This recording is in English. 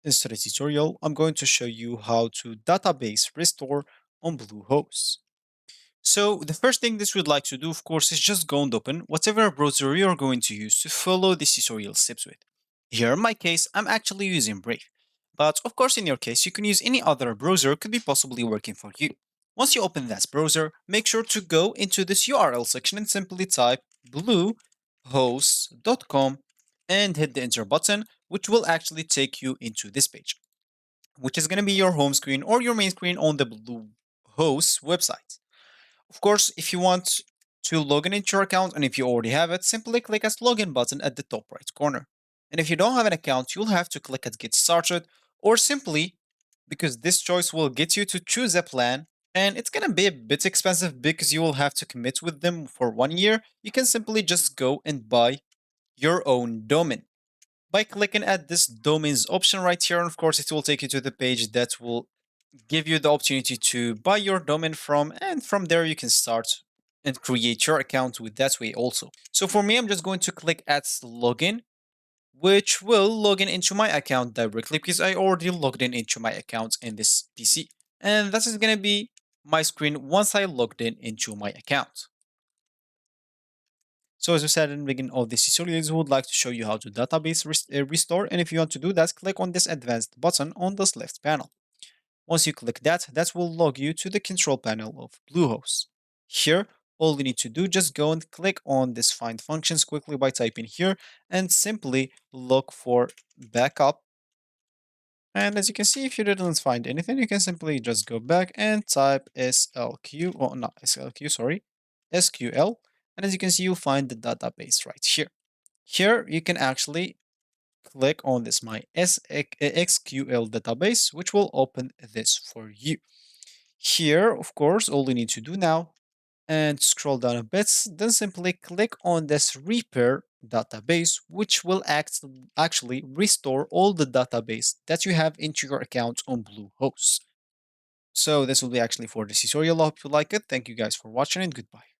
In today's tutorial, I'm going to show you how to database restore on Bluehost. So the first thing this would like to do, of course, is just go and open whatever browser you're going to use to follow this tutorial steps with. Here in my case, I'm actually using Brave. But of course, in your case, you can use any other browser could be possibly working for you. Once you open that browser, make sure to go into this URL section and simply type bluehost.com and hit the enter button, which will actually take you into this page, which is going to be your home screen or your main screen on the Bluehost website. Of course, if you want to log in into your account and if you already have it, simply click as login button at the top right corner. And if you don't have an account, you'll have to click at get started or simply because this choice will get you to choose a plan and it's going to be a bit expensive because you will have to commit with them for 1 year. You can simply just go and buy your own domain by clicking at this domains option right here. And of course, it will take you to the page that will give you the opportunity to buy your domain from, and from there you can start and create your account with that way also. So for me, I'm just going to click at login, which will log in into my account directly because I already logged in into my account in this PC. And this is going to be my screen once I logged in into my account. So as we said in the beginning of this tutorial, we would like to show you how to database restore. And if you want to do that, click on this advanced button on this left panel. Once you click that, that will log you to the control panel of Bluehost. Here, all you need to do, just go and click on this find functions quickly by typing here and simply look for backup. And as you can see, if you didn't find anything, you can simply just go back and type SLQ, or not SLQ, sorry, SQL. And as you can see, you'll find the database right here. Here, you can actually click on this my SQL database, which will open this for you. Here, of course, all you need to do now and scroll down a bit, then simply click on this repair database, which will actually restore all the database that you have into your account on Bluehost. So this will be actually for this tutorial. I hope you like it. Thank you guys for watching and goodbye.